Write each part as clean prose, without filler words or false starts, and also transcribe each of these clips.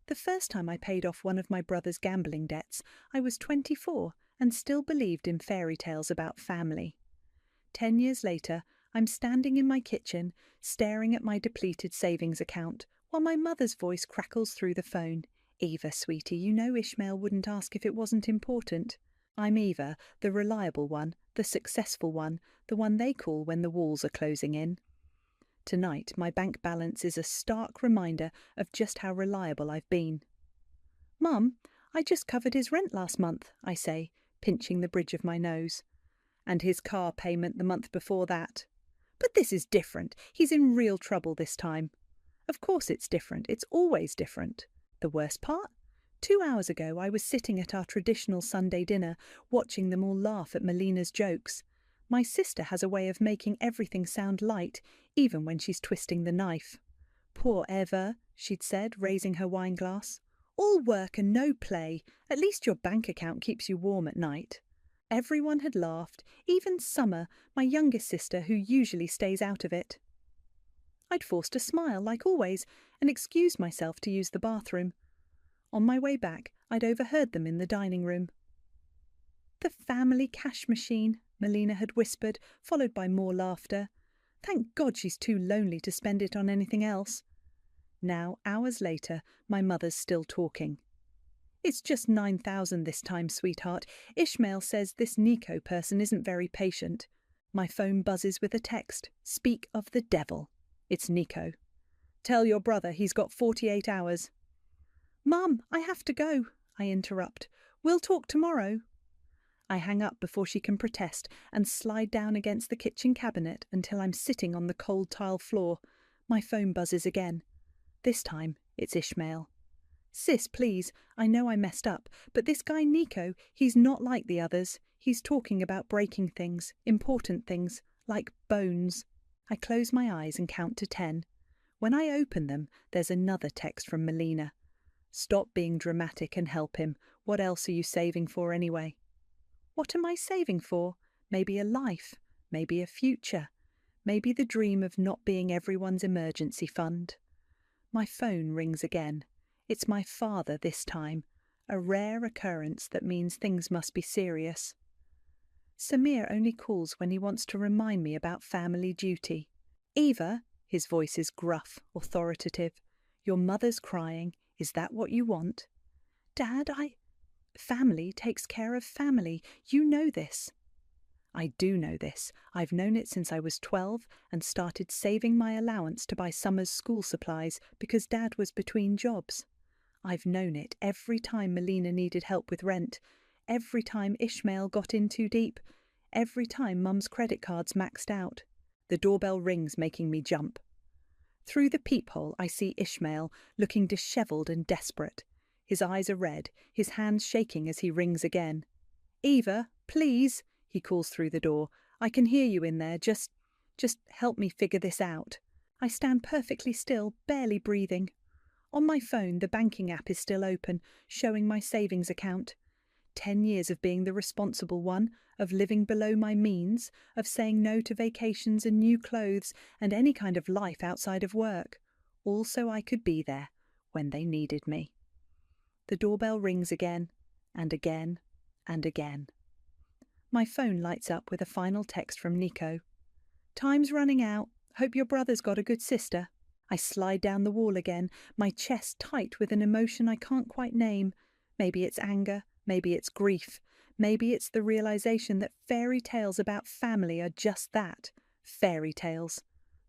The first time I paid off one of my brother's gambling debts, I was 24 and still believed in fairy tales about family. 10 years later, I'm standing in my kitchen, staring at my depleted savings account, while my mother's voice crackles through the phone. Eva, sweetie, you know Ishmael wouldn't ask if it wasn't important. I'm Eva, the reliable one, the successful one, the one they call when the walls are closing in. Tonight, my bank balance is a stark reminder of just how reliable I've been. Mum, I just covered his rent last month, I say, pinching the bridge of my nose. And his car payment the month before that. But this is different. He's in real trouble this time. Of course it's different. It's always different. The worst part? 2 hours ago I was sitting at our traditional Sunday dinner, watching them all laugh at Melina's jokes. My sister has a way of making everything sound light, even when she's twisting the knife. Poor Eva, she'd said, raising her wine glass. All work and no play. At least your bank account keeps you warm at night. Everyone had laughed, even Summer, my youngest sister, who usually stays out of it. I'd forced a smile, like always, and excused myself to use the bathroom. On my way back, I'd overheard them in the dining room. "The family cash machine," Melina had whispered, followed by more laughter. "Thank God she's too lonely to spend it on anything else." Now, hours later, my mother's still talking. "It's just 9,000 this time, sweetheart. Ishmael says this Nico person isn't very patient." My phone buzzes with a text. Speak of the devil. It's Nico. "Tell your brother he's got 48 hours. "Mum, I have to go," I interrupt. "We'll talk tomorrow." I hang up before she can protest and slide down against the kitchen cabinet until I'm sitting on the cold tile floor. My phone buzzes again. This time, it's Ishmael. "Sis, please, I know I messed up, but this guy Nico, he's not like the others. He's talking about breaking things, important things, like bones." I close my eyes and count to 10. When I open them, there's another text from Melina. "Stop being dramatic and help him. What else are you saving for anyway?" What am I saving for? Maybe a life, maybe a future, maybe the dream of not being everyone's emergency fund. My phone rings again. It's my father this time, a rare occurrence that means things must be serious. Samir only calls when he wants to remind me about family duty. "Eva," his voice is gruff, authoritative. "Your mother's crying. Is that what you want?" "Dad, Family takes care of family. You know this." I do know this. I've known it since I was 12 and started saving my allowance to buy Summer's school supplies because Dad was between jobs. I've known it every time Melina needed help with rent, every time Ishmael got in too deep, every time Mum's credit cards maxed out. The doorbell rings, making me jump. Through the peephole, I see Ishmael, looking dishevelled and desperate. His eyes are red, his hands shaking as he rings again. "Eva, please," he calls through the door. "I can hear you in there. Just help me figure this out." I stand perfectly still, barely breathing. On my phone, the banking app is still open, showing my savings account. 10 years of being the responsible one, of living below my means, of saying no to vacations and new clothes and any kind of life outside of work. All so I could be there when they needed me. The doorbell rings again, and again, and again. My phone lights up with a final text from Nico. "Time's running out. Hope your brother's got a good sister." I slide down the wall again, my chest tight with an emotion I can't quite name. Maybe it's anger, maybe it's grief, maybe it's the realization that fairy tales about family are just that, fairy tales.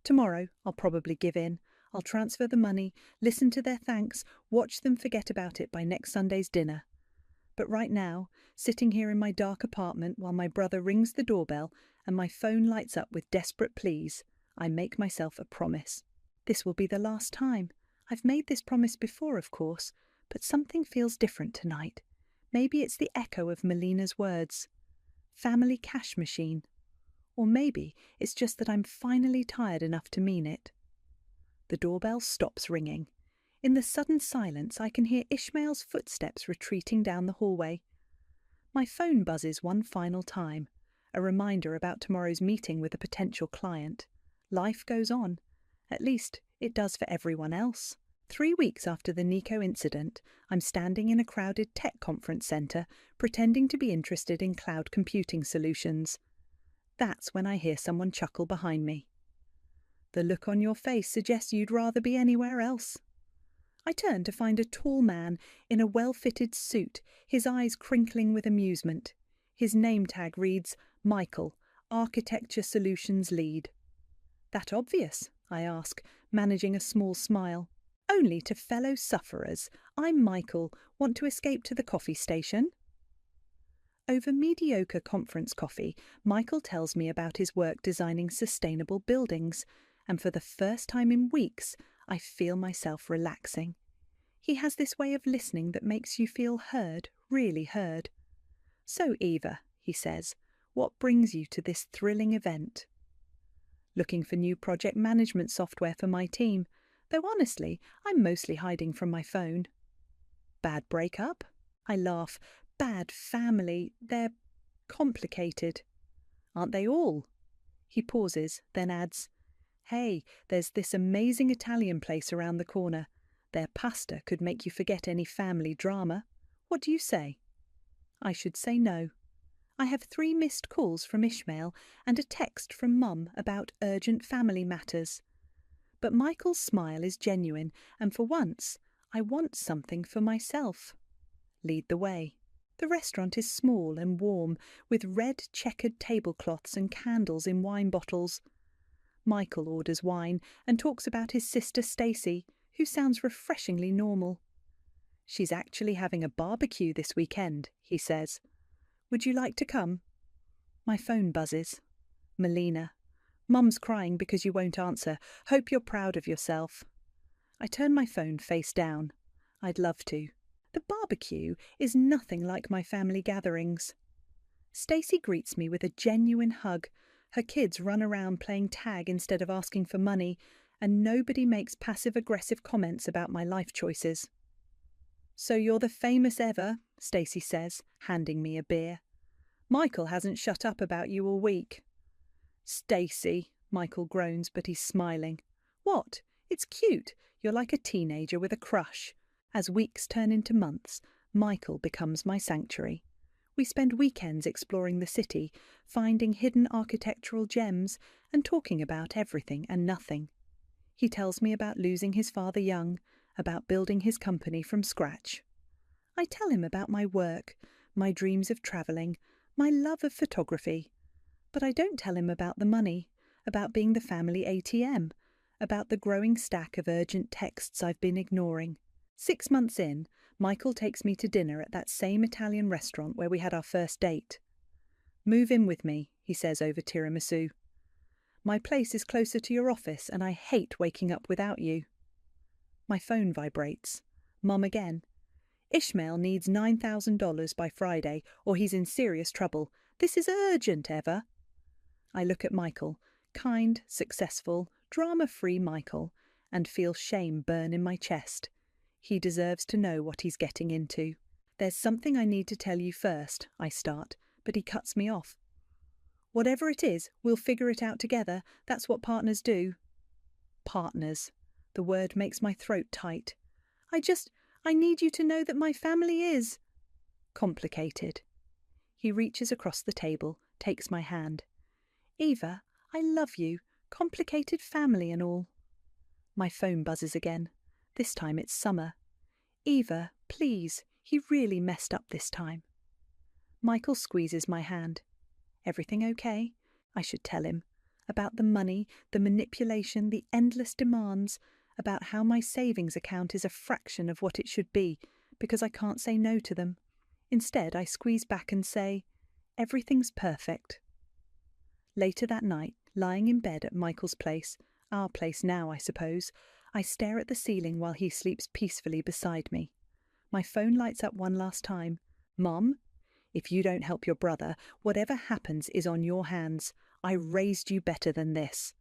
Tomorrow, I'll probably give in. I'll transfer the money, listen to their thanks, watch them forget about it by next Sunday's dinner. But right now, sitting here in my dark apartment while my brother rings the doorbell and my phone lights up with desperate pleas, I make myself a promise. This will be the last time. I've made this promise before, of course, but something feels different tonight. Maybe it's the echo of Melina's words. Family cash machine. Or maybe it's just that I'm finally tired enough to mean it. The doorbell stops ringing. In the sudden silence, I can hear Ishmael's footsteps retreating down the hallway. My phone buzzes one final time, a reminder about tomorrow's meeting with a potential client. Life goes on. At least, it does for everyone else. 3 weeks after the Nico incident, I'm standing in a crowded tech conference centre, pretending to be interested in cloud computing solutions. That's when I hear someone chuckle behind me. The look on your face suggests you'd rather be anywhere else. I turn to find a tall man in a well-fitted suit, his eyes crinkling with amusement. His name tag reads, Michael, Architecture Solutions Lead. That obvious? I ask, managing a small smile. Only to fellow sufferers. I'm Michael. Want to escape to the coffee station? Over mediocre conference coffee, Michael tells me about his work designing sustainable buildings, and for the first time in weeks, I feel myself relaxing. He has this way of listening that makes you feel heard, really heard. So, Eva, he says, what brings you to this thrilling event? Looking for new project management software for my team, though honestly, I'm mostly hiding from my phone. Bad breakup? I laugh. Bad family. They're complicated. Aren't they all? He pauses, then adds, Hey, there's this amazing Italian place around the corner. Their pasta could make you forget any family drama. What do you say? I should say no. I have 3 missed calls from Ishmael and a text from Mum about urgent family matters. But Michael's smile is genuine, and for once, I want something for myself. Lead the way. The restaurant is small and warm, with red checkered tablecloths and candles in wine bottles. Michael orders wine and talks about his sister Stacy, who sounds refreshingly normal. She's actually having a barbecue this weekend, he says. Would you like to come? My phone buzzes. Melina. Mum's crying because you won't answer. Hope you're proud of yourself. I turn my phone face down. I'd love to. The barbecue is nothing like my family gatherings. Stacy greets me with a genuine hug. Her kids run around playing tag instead of asking for money, and nobody makes passive-aggressive comments about my life choices. So you're the famous Eva, Stacy says, handing me a beer. Michael hasn't shut up about you all week. Stacy, Michael groans, but he's smiling. What? It's cute. You're like a teenager with a crush. As weeks turn into months, Michael becomes my sanctuary. We spend weekends exploring the city, finding hidden architectural gems and talking about everything and nothing. He tells me about losing his father young, about building his company from scratch. I tell him about my work, my dreams of travelling, my love of photography. But I don't tell him about the money, about being the family ATM, about the growing stack of urgent texts I've been ignoring. 6 months in, Michael takes me to dinner at that same Italian restaurant where we had our first date. Move in with me, he says over tiramisu. My place is closer to your office and I hate waking up without you. My phone vibrates. Mum again. Ishmael needs $9,000 by Friday or he's in serious trouble. This is urgent, Eva. I look at Michael, kind, successful, drama-free Michael, and feel shame burn in my chest. He deserves to know what he's getting into. There's something I need to tell you first, I start, but he cuts me off. Whatever it is, we'll figure it out together. That's what partners do. Partners. The word makes my throat tight. I need you to know that my family is complicated. He reaches across the table, takes my hand. Eva, I love you. Complicated family and all. My phone buzzes again. This time it's Summer. Eva, please, he really messed up this time. Michael squeezes my hand. Everything okay? I should tell him. About the money, the manipulation, the endless demands, about how my savings account is a fraction of what it should be, because I can't say no to them. Instead, I squeeze back and say, everything's perfect. Later that night, lying in bed at Michael's place, our place now, I suppose, I stare at the ceiling while he sleeps peacefully beside me. My phone lights up one last time. Mum, if you don't help your brother, whatever happens is on your hands. I raised you better than this.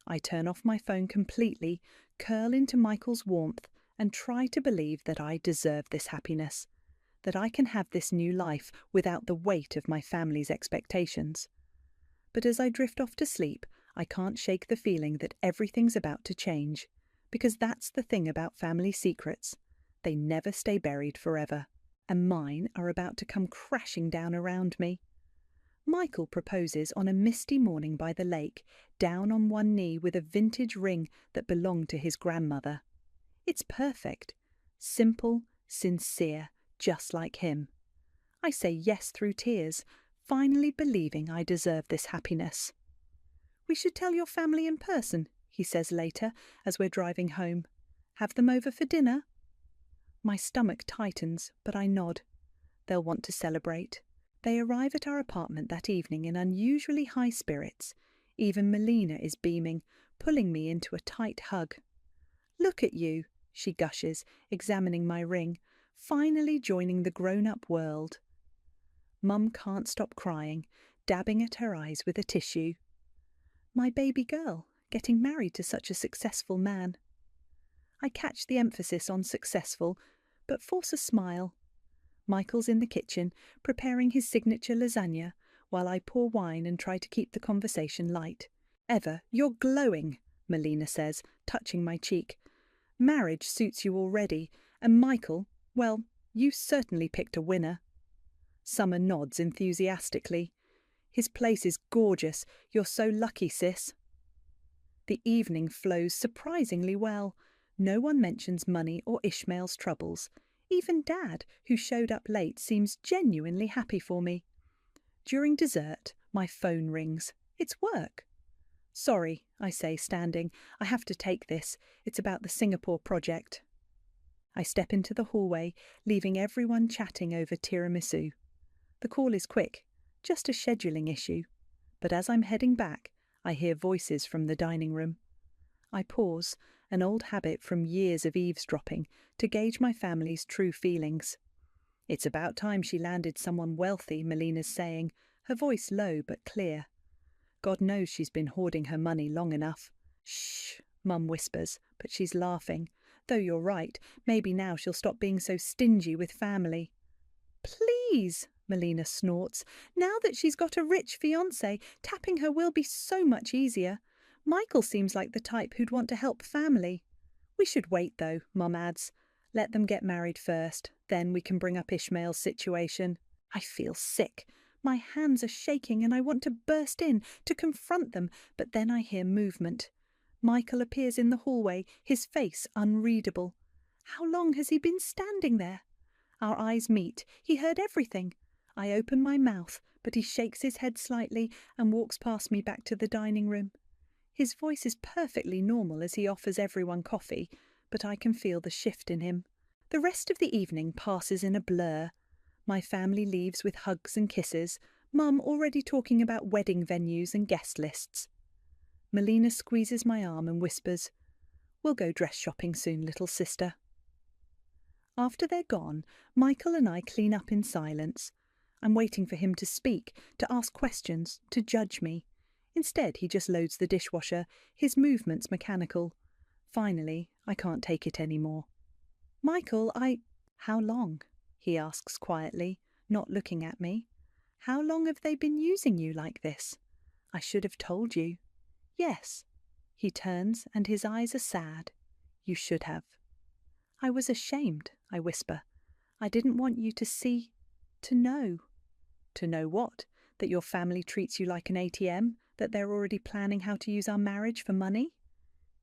I turn off my phone completely, curl into Michael's warmth, and try to believe that I deserve this happiness, that I can have this new life without the weight of my family's expectations. But as I drift off to sleep, I can't shake the feeling that everything's about to change. Because that's the thing about family secrets. They never stay buried forever, and mine are about to come crashing down around me. Michael proposes on a misty morning by the lake, down on one knee with a vintage ring that belonged to his grandmother. It's perfect. Simple, sincere, just like him. I say yes through tears, finally believing I deserve this happiness. "We should tell your family in person," he says later as we're driving home. "Have them over for dinner?" My stomach tightens, but I nod. They'll want to celebrate. They arrive at our apartment that evening in unusually high spirits. Even Melina is beaming, pulling me into a tight hug. "Look at you," she gushes, examining my ring, finally joining the grown-up world. Mum can't stop crying, dabbing at her eyes with a tissue. My baby girl, getting married to such a successful man. I catch the emphasis on successful, but force a smile. Michael's in the kitchen, preparing his signature lasagna, while I pour wine and try to keep the conversation light. "Eva, you're glowing," Melina says, touching my cheek. "Marriage suits you already, and Michael, well, you certainly picked a winner." Summer nods enthusiastically. "His place is gorgeous. You're so lucky, sis." The evening flows surprisingly well. No one mentions money or Ishmael's troubles. Even Dad, who showed up late, seems genuinely happy for me. During dessert, my phone rings. It's work. "Sorry," I say, standing. "I have to take this. It's about the Singapore project." I step into the hallway, leaving everyone chatting over tiramisu. The call is quick, just a scheduling issue. But as I'm heading back, I hear voices from the dining room. I pause, an old habit from years of eavesdropping, to gauge my family's true feelings. "It's about time she landed someone wealthy," Melina's saying, her voice low but clear. God knows she's been hoarding her money long enough. "Shh," Mum whispers, but she's laughing. "Though you're right, maybe now she'll stop being so stingy with family." "Please," Melina snorts. "Now that she's got a rich fiancé, tapping her will be so much easier. Michael seems like the type who'd want to help family." "We should wait, though," Mum adds. "Let them get married first, then we can bring up Ishmael's situation." I feel sick. My hands are shaking and I want to burst in, to confront them, but then I hear movement. Michael appears in the hallway, his face unreadable. How long has he been standing there? Our eyes meet. He heard everything. I open my mouth, but he shakes his head slightly and walks past me back to the dining room. His voice is perfectly normal as he offers everyone coffee, but I can feel the shift in him. The rest of the evening passes in a blur. My family leaves with hugs and kisses, Mum already talking about wedding venues and guest lists. Melina squeezes my arm and whispers, "We'll go dress shopping soon, little sister." After they're gone, Michael and I clean up in silence. I'm waiting for him to speak, to ask questions, to judge me. Instead, he just loads the dishwasher, his movements mechanical. Finally, I can't take it anymore. "Michael, How long?" he asks quietly, not looking at me. "How long have they been using you like this?" "I should have told you." "Yes." He turns and his eyes are sad. "You should have." "I was ashamed," I whisper. "I didn't want you to see, to know." "To know what? That your family treats you like an ATM? That they're already planning how to use our marriage for money?"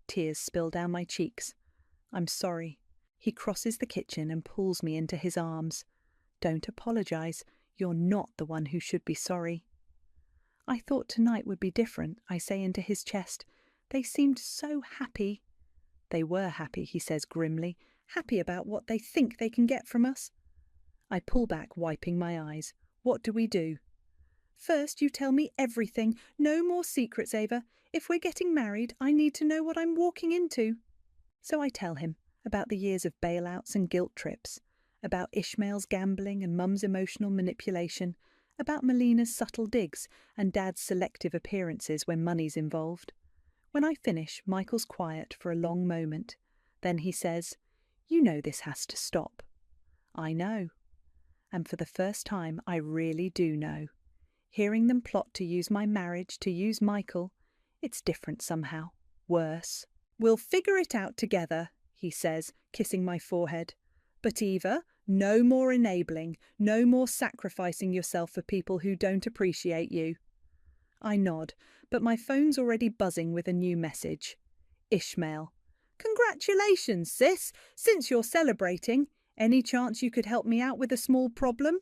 Tears spill down my cheeks. "I'm sorry." He crosses the kitchen and pulls me into his arms. "Don't apologise. You're not the one who should be sorry." "I thought tonight would be different," I say into his chest. "They seemed so happy." "They were happy," he says grimly. "Happy about what they think they can get from us." I pull back, wiping my eyes. "What do we do?" "First, you tell me everything. No more secrets, Ava. If we're getting married, I need to know what I'm walking into." So I tell him about the years of bailouts and guilt trips, about Ishmael's gambling and Mum's emotional manipulation, about Melina's subtle digs and Dad's selective appearances when money's involved. When I finish, Michael's quiet for a long moment. Then he says, "You know this has to stop." I know. And for the first time, I really do know. Hearing them plot to use my marriage, to use Michael, it's different somehow. Worse. We'll figure it out together, he says, kissing my forehead. But Eva, no more enabling, no more sacrificing yourself for people who don't appreciate you. I nod, but my phone's already buzzing with a new message. Ishmael. Congratulations, sis! Since you're celebrating, any chance you could help me out with a small problem?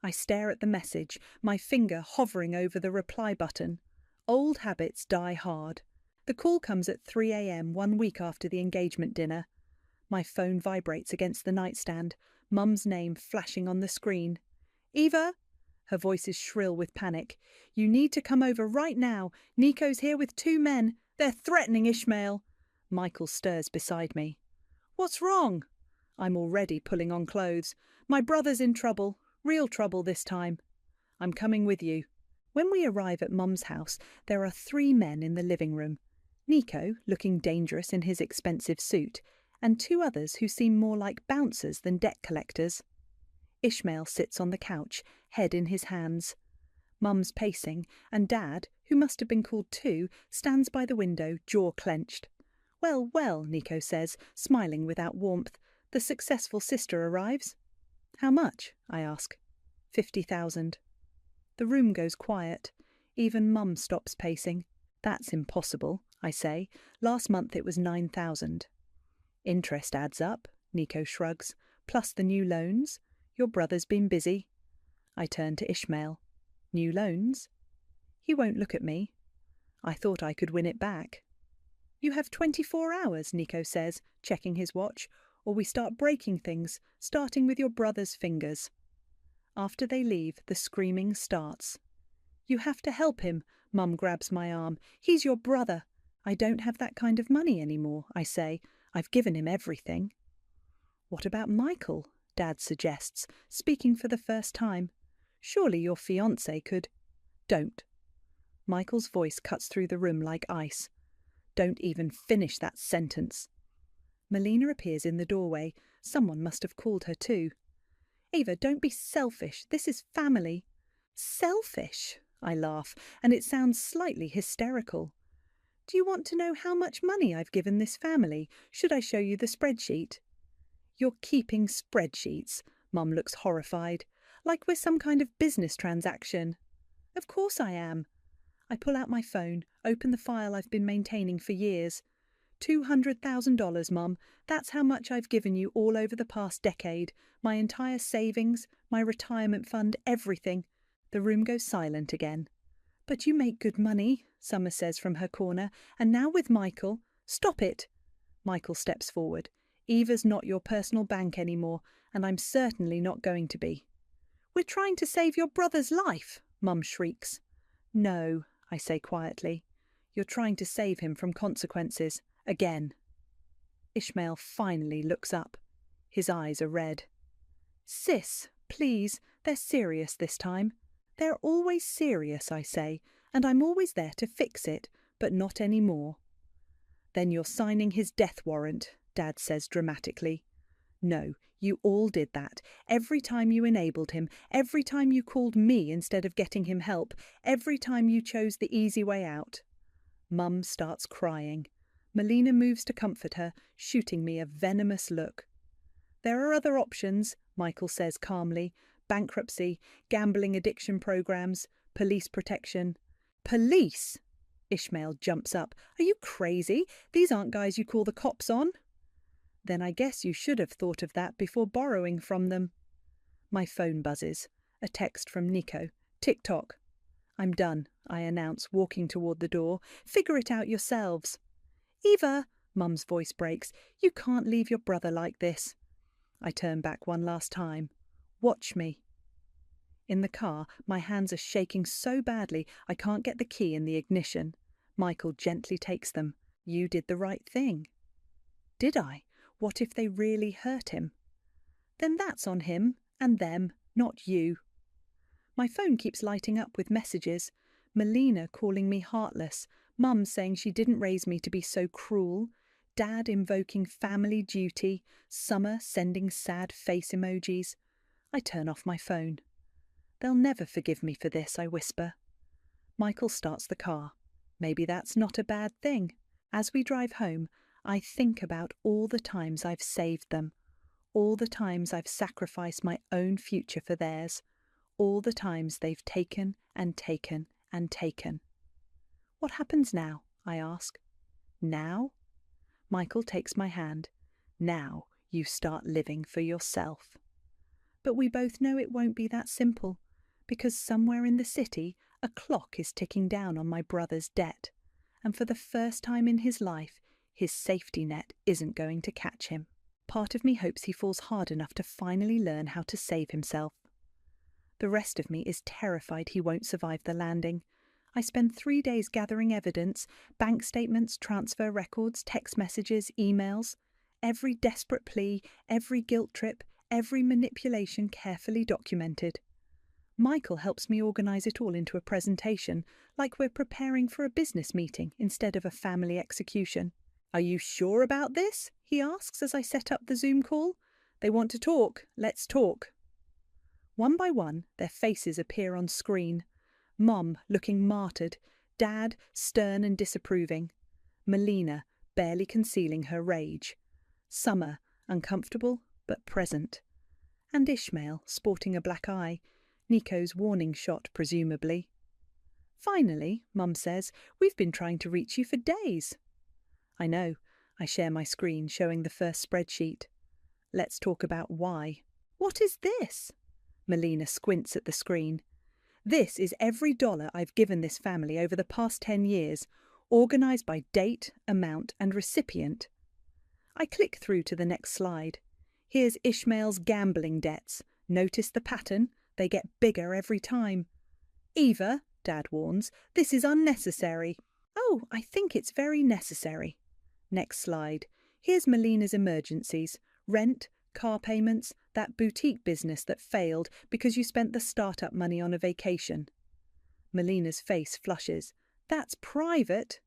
I stare at the message, my finger hovering over the reply button. Old habits die hard. The call comes at 3 a.m. 1 week after the engagement dinner. My phone vibrates against the nightstand, Mum's name flashing on the screen. Eva? Her voice is shrill with panic. You need to come over right now. Nico's here with 2 men. They're threatening Ishmael. Michael stirs beside me. What's wrong? I'm already pulling on clothes. My brother's in trouble. Real trouble this time. I'm coming with you. When we arrive at Mum's house, there are 3 men in the living room. Nico, looking dangerous in his expensive suit, and 2 others who seem more like bouncers than debt collectors. Ishmael sits on the couch, head in his hands. Mum's pacing, and Dad, who must have been called too, stands by the window, jaw clenched. Well, well, Nico says, smiling without warmth. The successful sister arrives. How much? I ask. 50,000. The room goes quiet. Even Mum stops pacing. That's impossible, I say. Last month it was 9,000. Interest adds up, Nico shrugs. Plus the new loans. Your brother's been busy. I turn to Ishmael. New loans? He won't look at me. I thought I could win it back. You have 24 hours, Nico says, checking his watch, or we start breaking things, starting with your brother's fingers. After they leave, the screaming starts. You have to help him, Mum grabs my arm. He's your brother. I don't have that kind of money anymore, I say. I've given him everything. What about Michael? Dad suggests, speaking for the first time. Surely your fiancé could. Don't. Michael's voice cuts through the room like ice. Don't even finish that sentence. Melina appears in the doorway. Someone must have called her too. Eva, don't be selfish. This is family. Selfish? I laugh, and it sounds slightly hysterical. Do you want to know how much money I've given this family? Should I show you the spreadsheet? You're keeping spreadsheets. Mum looks horrified. Like we're some kind of business transaction. Of course I am. I pull out my phone, open the file I've been maintaining for years. $200,000, Mum. That's how much I've given you all over the past decade. My entire savings, my retirement fund, everything. The room goes silent again. But you make good money, Summer says from her corner. And now with Michael. Stop it. Michael steps forward. Eva's not your personal bank anymore, and I'm certainly not going to be. We're trying to save your brother's life, Mum shrieks. No, I say quietly. You're trying to save him from consequences. Again. Ishmael finally looks up. His eyes are red. Sis, please, they're serious this time. They're always serious, I say, and I'm always there to fix it, but not any more. Then you're signing his death warrant, Dad says dramatically. No, you all did that. Every time you enabled him, every time you called me instead of getting him help, every time you chose the easy way out. Mum starts crying. Melina moves to comfort her, shooting me a venomous look. There are other options, Michael says calmly. Bankruptcy, gambling addiction programs, police protection. Police? Ishmael jumps up. Are you crazy? These aren't guys you call the cops on. Then I guess you should have thought of that before borrowing from them. My phone buzzes. A text from Nico. Tick-tock. I'm done, I announce, walking toward the door. Figure it out yourselves. Eva, Mum's voice breaks. You can't leave your brother like this. I turn back one last time. Watch me. In the car, my hands are shaking so badly I can't get the key in the ignition. Michael gently takes them. You did the right thing. Did I? What if they really hurt him? Then that's on him and them, not you. My phone keeps lighting up with messages. Melina calling me heartless. Mum saying she didn't raise me to be so cruel. Dad invoking family duty. Summer sending sad face emojis. I turn off my phone. They'll never forgive me for this, I whisper. Michael starts the car. Maybe that's not a bad thing. As we drive home, I think about all the times I've saved them, all the times I've sacrificed my own future for theirs, all the times they've taken and taken and taken. What happens now? I ask. Now? Michael takes my hand. Now you start living for yourself. But we both know it won't be that simple, because somewhere in the city a clock is ticking down on my brother's debt, and for the first time in his life, his safety net isn't going to catch him. Part of me hopes he falls hard enough to finally learn how to save himself. The rest of me is terrified he won't survive the landing. I spend 3 days gathering evidence, bank statements, transfer records, text messages, emails, every desperate plea, every guilt trip, every manipulation carefully documented. Michael helps me organise it all into a presentation, like we're preparing for a business meeting instead of a family execution. "Are you sure about this?" he asks as I set up the Zoom call. "They want to talk. Let's talk." One by one, their faces appear on screen. Mum, looking martyred. Dad, stern and disapproving. Melina, barely concealing her rage. Summer, uncomfortable but present. And Ishmael, sporting a black eye. Nico's warning shot, presumably. "Finally," Mum says, "we've been trying to reach you for days." I know. I share my screen, showing the first spreadsheet. Let's talk about why. "What is this?" Melina squints at the screen. "This is every dollar I've given this family over the past 10 years, organised by date, amount and recipient." I click through to the next slide. Here's Ishmael's gambling debts. Notice the pattern? They get bigger every time. "Eva," Dad warns, "this is unnecessary." "Oh, I think it's very necessary." Next slide. Here's Melina's emergencies. Rent, car payments, that boutique business that failed because you spent the start-up money on a vacation. Melina's face flushes. "That's private."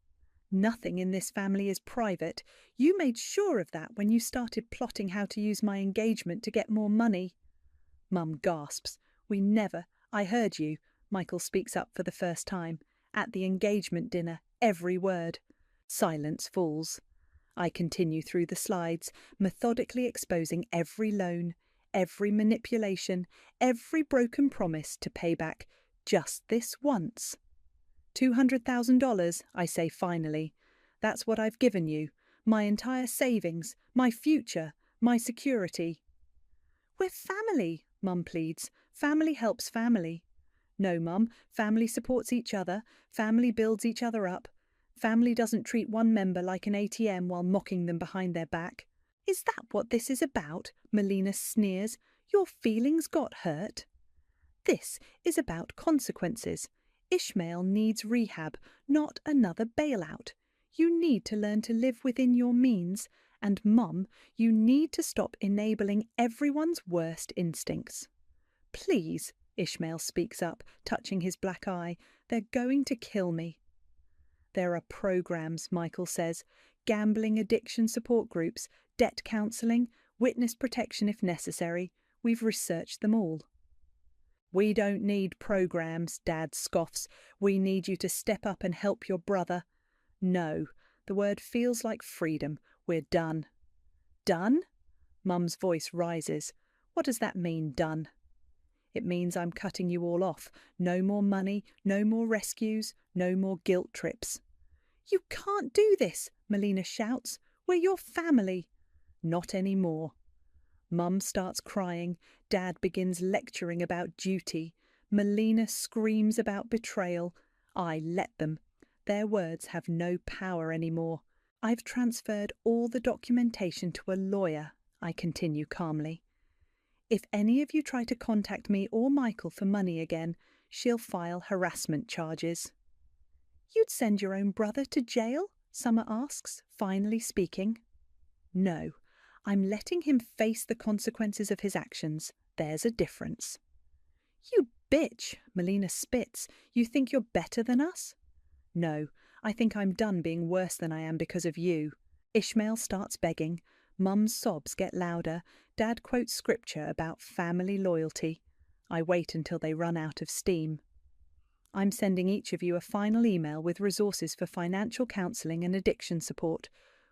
"Nothing in this family is private. You made sure of that when you started plotting how to use my engagement to get more money." Mum gasps. "We never—" "I heard you," Michael speaks up for the first time. "At the engagement dinner, every word." Silence falls. I continue through the slides, methodically exposing every loan, every manipulation, every broken promise to pay back just this once. $200,000, I say finally. That's what I've given you. My entire savings, my future, my security. "We're family," Mum pleads. "Family helps family." "No, Mum. Family supports each other. Family builds each other up. Family doesn't treat one member like an ATM while mocking them behind their back." "Is that what this is about?" Melina sneers. "Your feelings got hurt?" "This is about consequences. Ishmael needs rehab, not another bailout. You need to learn to live within your means. And Mum, you need to stop enabling everyone's worst instincts." "Please," Ishmael speaks up, touching his black eye. "They're going to kill me." "There are programs," Michael says. "Gambling addiction support groups, debt counselling, witness protection if necessary. We've researched them all." "We don't need programs," Dad scoffs. "We need you to step up and help your brother." "No." The word feels like freedom. "We're done." "Done?" Mum's voice rises. "What does that mean, done?" "It means I'm cutting you all off. No more money, no more rescues, no more guilt trips." "You can't do this," Melina shouts. "We're your family." "Not anymore." Mum starts crying. Dad begins lecturing about duty. Melina screams about betrayal. I let them. Their words have no power anymore. "I've transferred all the documentation to a lawyer," I continue calmly. "If any of you try to contact me or Michael for money again, she'll file harassment charges." "You'd send your own brother to jail?" Summer asks, finally speaking. "No, I'm letting him face the consequences of his actions. There's a difference." "You bitch," Melina spits. "You think you're better than us?" "No, I think I'm done being worse than I am because of you." Ishmael starts begging. Mum's sobs get louder. Dad quotes scripture about family loyalty. I wait until they run out of steam. I'm sending each of you a final email with resources for financial counselling and addiction support.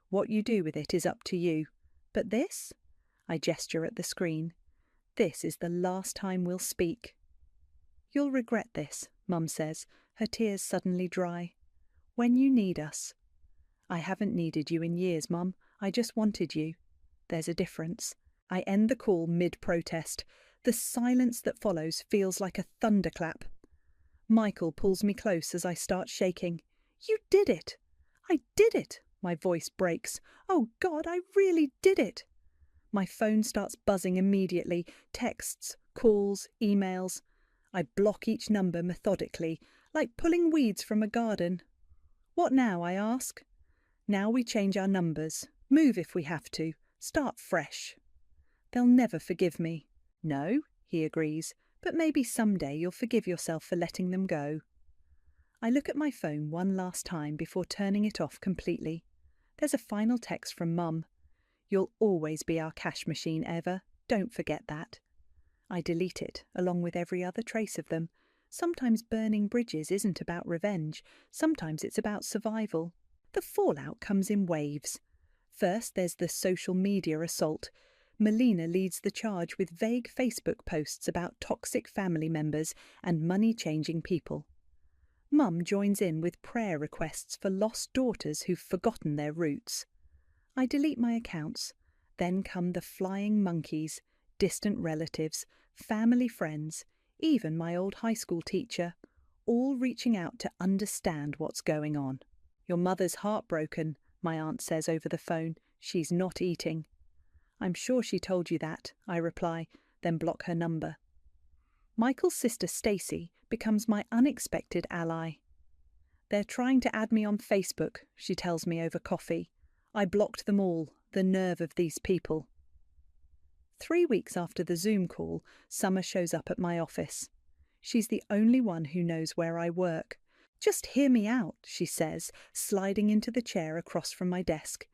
What you do with it is up to you. But this? I gesture at the screen. This is the last time we'll speak. You'll regret this, Mum says, her tears suddenly dry. When you need us. I haven't needed you in years, Mum. I just wanted you. There's a difference. I end the call mid-protest. The silence that follows feels like a thunderclap. Michael pulls me close as I start shaking. You did it! I did it! My voice breaks. Oh God, I really did it! My phone starts buzzing immediately. Texts, calls, emails. I block each number methodically, like pulling weeds from a garden. What now, I ask? Now we change our numbers. Move if we have to. Start fresh. They'll never forgive me. No, he agrees, but maybe someday you'll forgive yourself for letting them go. I look at my phone one last time before turning it off completely. There's a final text from Mum. You'll always be our cash machine, Eva. Don't forget that. I delete it, along with every other trace of them. Sometimes burning bridges isn't about revenge. Sometimes it's about survival. The fallout comes in waves. First, there's the social media assault. Melina leads the charge with vague Facebook posts about toxic family members and money-changing people. Mum joins in with prayer requests for lost daughters who've forgotten their roots. I delete my accounts. Then come the flying monkeys, distant relatives, family friends, even my old high school teacher, all reaching out to understand what's going on. Your mother's heartbroken, my aunt says over the phone. She's not eating. I'm sure she told you that, I reply, then block her number. Michael's sister Stacy becomes my unexpected ally. They're trying to add me on Facebook, she tells me over coffee. I blocked them all, the nerve of these people. 3 weeks after the Zoom call, Summer shows up at my office. She's the only one who knows where I work. Just hear me out, she says, sliding into the chair across from my desk.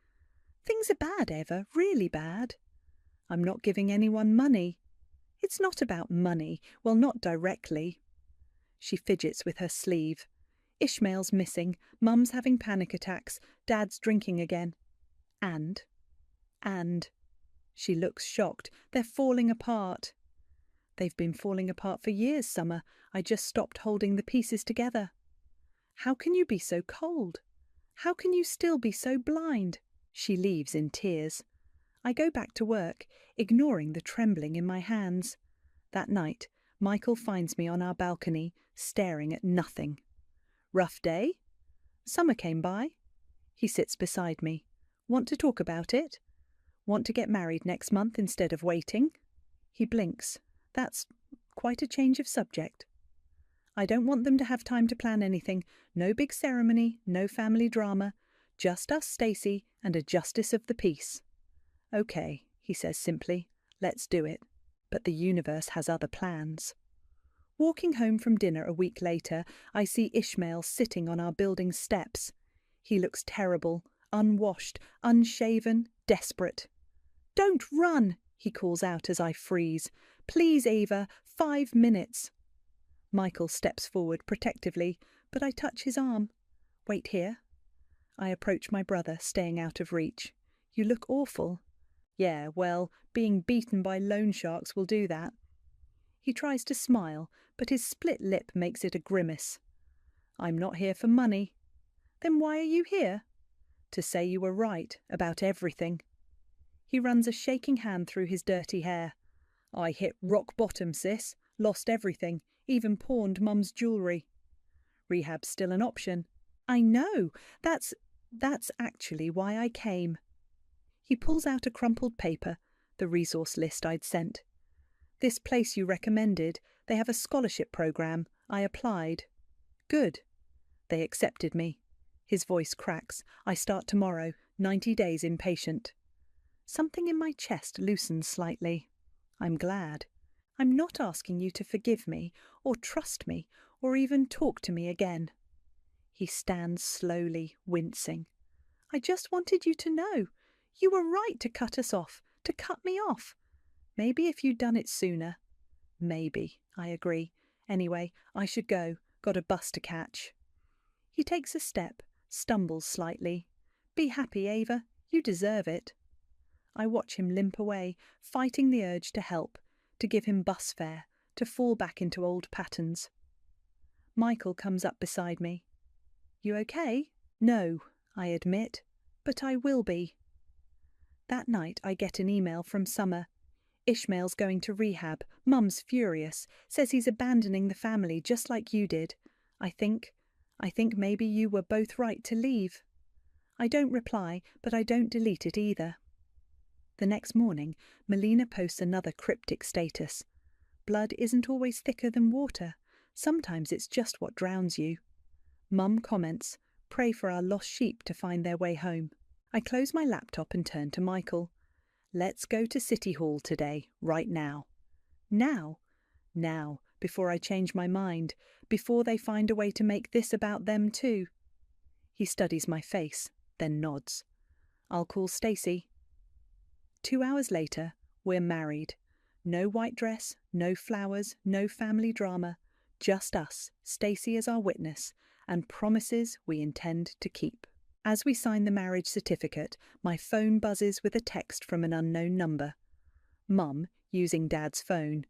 Things are bad, Eva, really bad. I'm not giving anyone money. It's not about money, well, not directly. She fidgets with her sleeve. Ishmael's missing, Mum's having panic attacks, Dad's drinking again. And. She looks shocked. They're falling apart. They've been falling apart for years, Summer. I just stopped holding the pieces together. How can you be so cold? How can you still be so blind? She leaves in tears. I go back to work, ignoring the trembling in my hands. That night, Michael finds me on our balcony, staring at nothing. Rough day? Summer came by. He sits beside me. Want to talk about it? Want to get married next month instead of waiting? He blinks. That's quite a change of subject. I don't want them to have time to plan anything. No big ceremony, no family drama. Just us, Stacy, and a justice of the peace. Okay, he says simply. Let's do it. But the universe has other plans. Walking home from dinner a week later, I see Ishmael sitting on our building's steps. He looks terrible, unwashed, unshaven, desperate. Don't run, he calls out as I freeze. Please, Eva, 5 minutes. Michael steps forward protectively, but I touch his arm. Wait here. I approach my brother, staying out of reach. You look awful. Yeah, well, being beaten by loan sharks will do that. He tries to smile, but his split lip makes it a grimace. I'm not here for money. Then why are you here? To say you were right about everything. He runs a shaking hand through his dirty hair. I hit rock bottom, sis. Lost everything, even pawned Mum's jewellery. Rehab's still an option. I know. That's actually why I came. He pulls out a crumpled paper, the resource list I'd sent. This place you recommended, they have a scholarship program. I applied. Good. They accepted me. His voice cracks. I start tomorrow, 90 days inpatient. Something in my chest loosens slightly. I'm glad. I'm not asking you to forgive me, or trust me, or even talk to me again. He stands slowly, wincing. I just wanted you to know. You were right to cut us off, to cut me off. Maybe if you'd done it sooner. Maybe, I agree. Anyway, I should go. Got a bus to catch. He takes a step, stumbles slightly. Be happy, Ava. You deserve it. I watch him limp away, fighting the urge to help, to give him bus fare, to fall back into old patterns. Michael comes up beside me. You okay? No, I admit, but I will be. That night I get an email from Summer. Ishmael's going to rehab. Mum's furious, says he's abandoning the family just like you did. I think maybe you were both right to leave. I don't reply, but I don't delete it either. The next morning, Melina posts another cryptic status. Blood isn't always thicker than water. Sometimes it's just what drowns you. Mum comments, pray for our lost sheep to find their way home. I close my laptop and turn to Michael. Let's go to City Hall today, right now. Now? Now, before I change my mind, before they find a way to make this about them too. He studies my face, then nods. I'll call Stacey. 2 hours later, we're married. No white dress, no flowers, no family drama. Just us, Stacey as our witness, and promises we intend to keep. As we sign the marriage certificate, my phone buzzes with a text from an unknown number. Mum, using Dad's phone.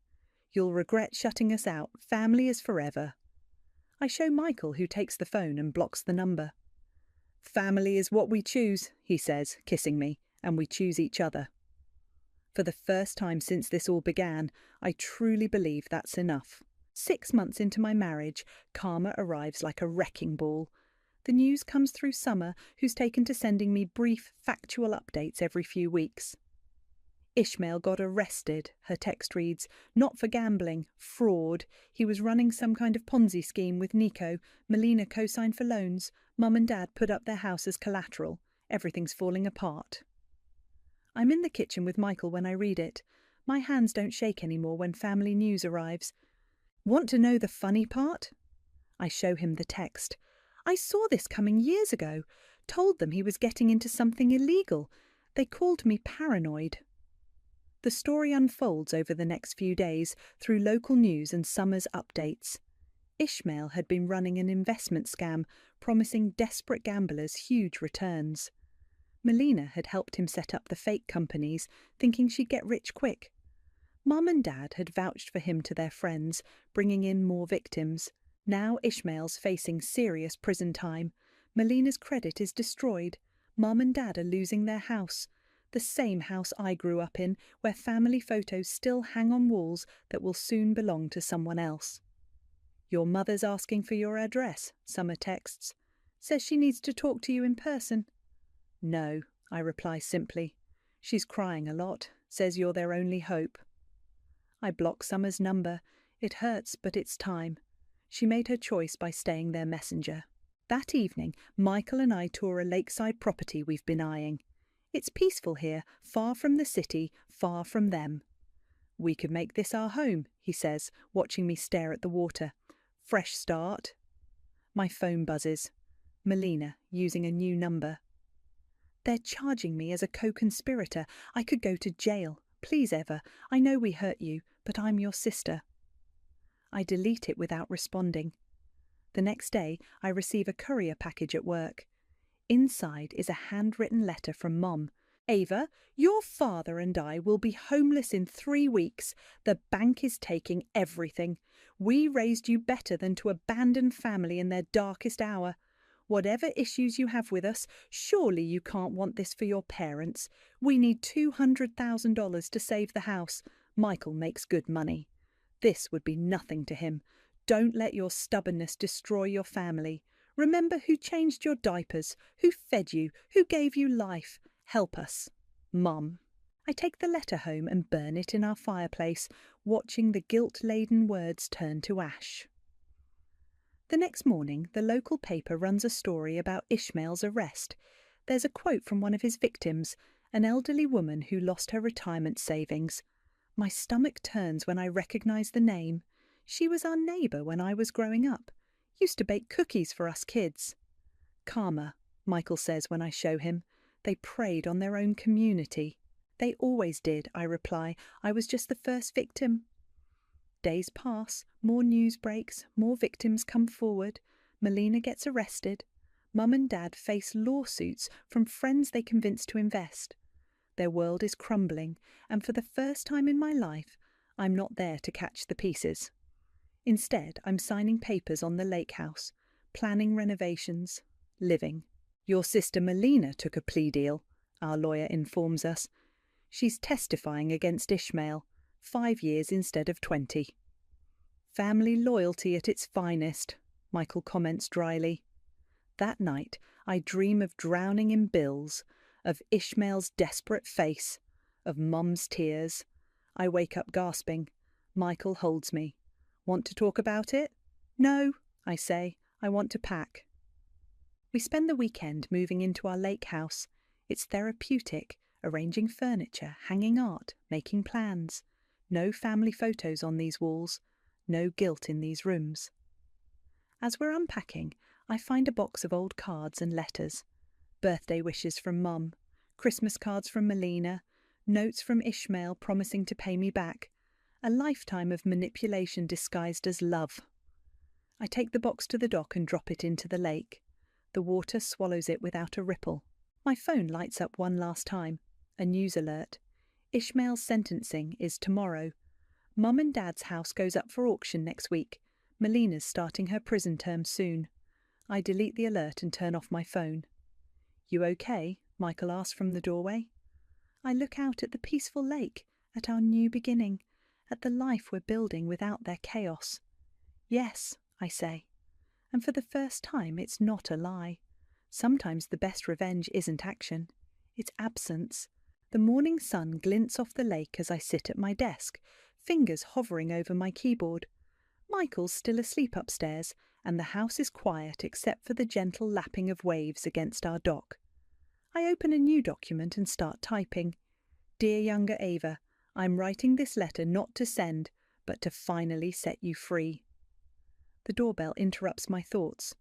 You'll regret shutting us out. Family is forever. I show Michael, who takes the phone and blocks the number. Family is what we choose, he says, kissing me, and we choose each other. For the first time since this all began, I truly believe that's enough. 6 months into my marriage, karma arrives like a wrecking ball. The news comes through Summer, who's taken to sending me brief, factual updates every few weeks. Ishmael got arrested, her text reads, not for gambling, fraud. He was running some kind of Ponzi scheme with Nico. Melina co-signed for loans. Mum and Dad put up their house as collateral. Everything's falling apart. I'm in the kitchen with Michael when I read it. My hands don't shake anymore when family news arrives. Want to know the funny part? I show him the text. I saw this coming years ago. Told them he was getting into something illegal. They called me paranoid. The story unfolds over the next few days through local news and Summer's updates. Ishmael had been running an investment scam, promising desperate gamblers huge returns. Melina had helped him set up the fake companies, thinking she'd get rich quick. Mum and Dad had vouched for him to their friends, bringing in more victims. Now Ishmael's facing serious prison time. Melina's credit is destroyed. Mum and Dad are losing their house. The same house I grew up in, where family photos still hang on walls that will soon belong to someone else. Your mother's asking for your address, Summer texts. Says she needs to talk to you in person. No, I reply simply. She's crying a lot, says you're their only hope. I block Summer's number. It hurts, but it's time. She made her choice by staying their messenger. That evening, Michael and I tour a lakeside property we've been eyeing. It's peaceful here, far from the city, far from them. We could make this our home, he says, watching me stare at the water. Fresh start. My phone buzzes. Melina, using a new number. They're charging me as a co-conspirator. I could go to jail. Please, Eva, I know we hurt you, but I'm your sister. I delete it without responding. The next day, I receive a courier package at work. Inside is a handwritten letter from Mom. Ava, your father and I will be homeless in 3 weeks. The bank is taking everything. We raised you better than to abandon family in their darkest hour. Whatever issues you have with us, surely you can't want this for your parents. We need $200,000 to save the house. Michael makes good money. This would be nothing to him. Don't let your stubbornness destroy your family. Remember who changed your diapers, who fed you, who gave you life. Help us. Mum. I take the letter home and burn it in our fireplace, watching the guilt-laden words turn to ash. The next morning, the local paper runs a story about Ishmael's arrest. There's a quote from one of his victims, an elderly woman who lost her retirement savings. My stomach turns when I recognise the name. She was our neighbour when I was growing up. Used to bake cookies for us kids. Karma, Michael says when I show him. They preyed on their own community. They always did, I reply. I was just the first victim. Days pass, more news breaks, more victims come forward. Melina gets arrested. Mum and Dad face lawsuits from friends they convinced to invest. Their world is crumbling, and for the first time in my life, I'm not there to catch the pieces. Instead, I'm signing papers on the lake house, planning renovations, living. Your sister Melina took a plea deal, our lawyer informs us. She's testifying against Ishmael, 5 years instead of 20. Family loyalty at its finest, Michael comments dryly. That night, I dream of drowning in bills, of Ishmael's desperate face, of Mum's tears. I wake up gasping. Michael holds me. Want to talk about it? No, I say. I want to pack. We spend the weekend moving into our lake house. It's therapeutic, arranging furniture, hanging art, making plans. No family photos on these walls. No guilt in these rooms. As we're unpacking, I find a box of old cards and letters. Birthday wishes from Mum, Christmas cards from Melina, notes from Ishmael promising to pay me back. A lifetime of manipulation disguised as love. I take the box to the dock and drop it into the lake. The water swallows it without a ripple. My phone lights up one last time. A news alert. Ishmael's sentencing is tomorrow. Mum and Dad's house goes up for auction next week. Melina's starting her prison term soon. I delete the alert and turn off my phone. You okay? Michael asks from the doorway. I look out at the peaceful lake, at our new beginning, at the life we're building without their chaos. Yes, I say. And for the first time, it's not a lie. Sometimes the best revenge isn't action. It's absence. The morning sun glints off the lake as I sit at my desk, fingers hovering over my keyboard. Michael's still asleep upstairs, and the house is quiet except for the gentle lapping of waves against our dock. I open a new document and start typing. Dear younger Ava, I'm writing this letter not to send, but to finally set you free. The doorbell interrupts my thoughts.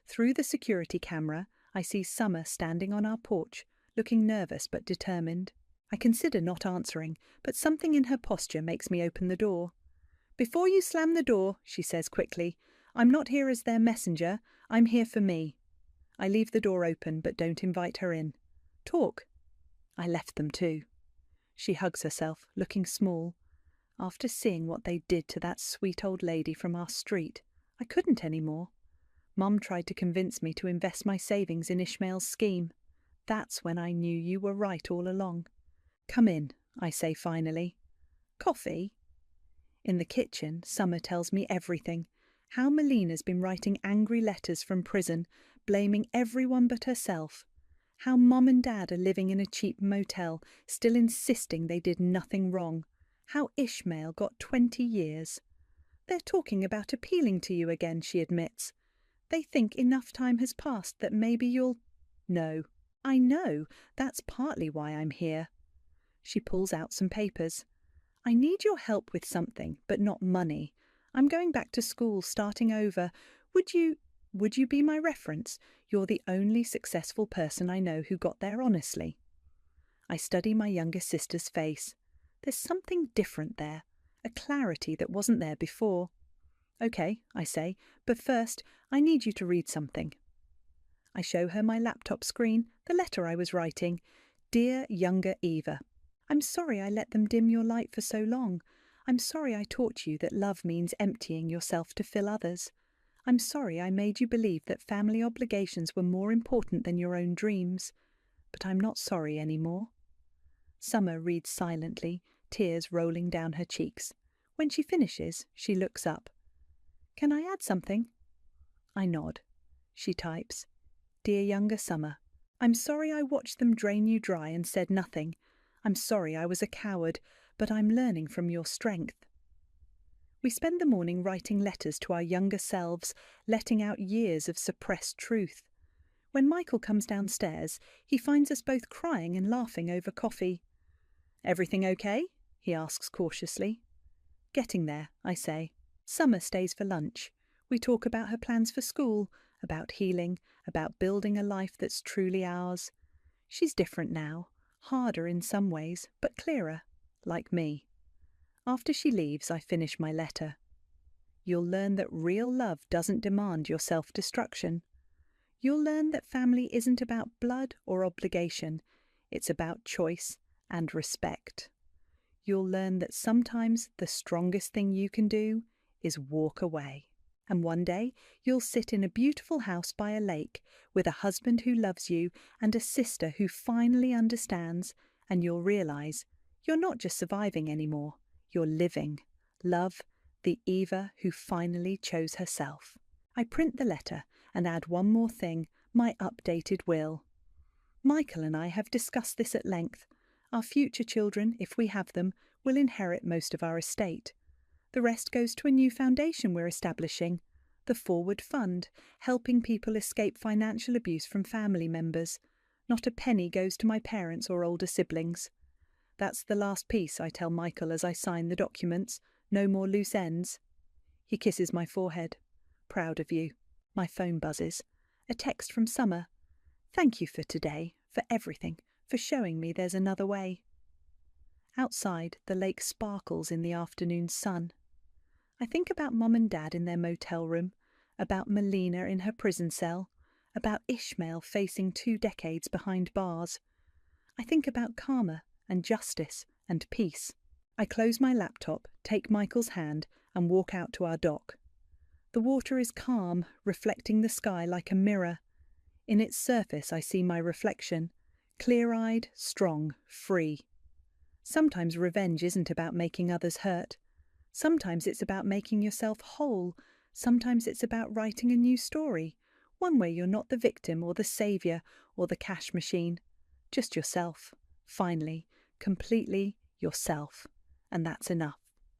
Through the security camera, I see Summer standing on our porch, looking nervous but determined. I consider not answering, but something in her posture makes me open the door. Before you slam the door, she says quickly, I'm not here as their messenger, I'm here for me. I leave the door open but don't invite her in. Talk. I left them too. She hugs herself, looking small. After seeing what they did to that sweet old lady from our street, I couldn't any more. Mum tried to convince me to invest my savings in Ishmael's scheme. That's when I knew you were right all along. Come in, I say finally. Coffee? In the kitchen, Summer tells me everything. How Melina's been writing angry letters from prison, blaming everyone but herself. How Mum and Dad are living in a cheap motel, still insisting they did nothing wrong. How Ishmael got 20 years. They're talking about appealing to you again, she admits. They think enough time has passed that maybe you'll... No. I know. That's partly why I'm here. She pulls out some papers. I need your help with something, but not money. I'm going back to school, starting over. Would you be my reference? You're the only successful person I know who got there honestly. I study my younger sister's face. There's something different there, a clarity that wasn't there before. Okay, I say, but first I need you to read something. I show her my laptop screen, the letter I was writing. Dear younger Eva, I'm sorry I let them dim your light for so long. I'm sorry I taught you that love means emptying yourself to fill others. I'm sorry I made you believe that family obligations were more important than your own dreams. But I'm not sorry anymore. Summer reads silently, tears rolling down her cheeks. When she finishes, she looks up. Can I add something? I nod. She types. Dear younger Summer, I'm sorry I watched them drain you dry and said nothing. I'm sorry I was a coward, but I'm learning from your strength. We spend the morning writing letters to our younger selves, letting out years of suppressed truth. When Michael comes downstairs, he finds us both crying and laughing over coffee. Everything okay? He asks cautiously. Getting there, I say. Summer stays for lunch. We talk about her plans for school, about healing, about building a life that's truly ours. She's different now, harder in some ways, but clearer, like me. After she leaves, I finish my letter. You'll learn that real love doesn't demand your self-destruction. You'll learn that family isn't about blood or obligation. It's about choice and respect. You'll learn that sometimes the strongest thing you can do is walk away. And one day you'll sit in a beautiful house by a lake with a husband who loves you and a sister who finally understands, and you'll realize you're not just surviving anymore, you're living. Love, the Eva who finally chose herself. I print the letter and add one more thing, my updated will. Michael and I have discussed this at length. Our future children, if we have them, will inherit most of our estate. The rest goes to a new foundation we're establishing, the Forward Fund, helping people escape financial abuse from family members. Not a penny goes to my parents or older siblings. That's the last piece, I tell Michael as I sign the documents. No more loose ends. He kisses my forehead. Proud of you. My phone buzzes. A text from Summer. Thank you for today, for everything, for showing me there's another way. Outside, the lake sparkles in the afternoon sun. I think about Mum and Dad in their motel room, about Melina in her prison cell, about Ishmael facing 2 decades behind bars. I think about karma and justice and peace. I close my laptop, take Michael's hand, and walk out to our dock. The water is calm, reflecting the sky like a mirror. In its surface I see my reflection, clear-eyed, strong, free. Sometimes revenge isn't about making others hurt. Sometimes it's about making yourself whole. Sometimes it's about writing a new story, one where you're not the victim or the saviour or the cash machine. Just yourself, finally, completely yourself. And that's enough.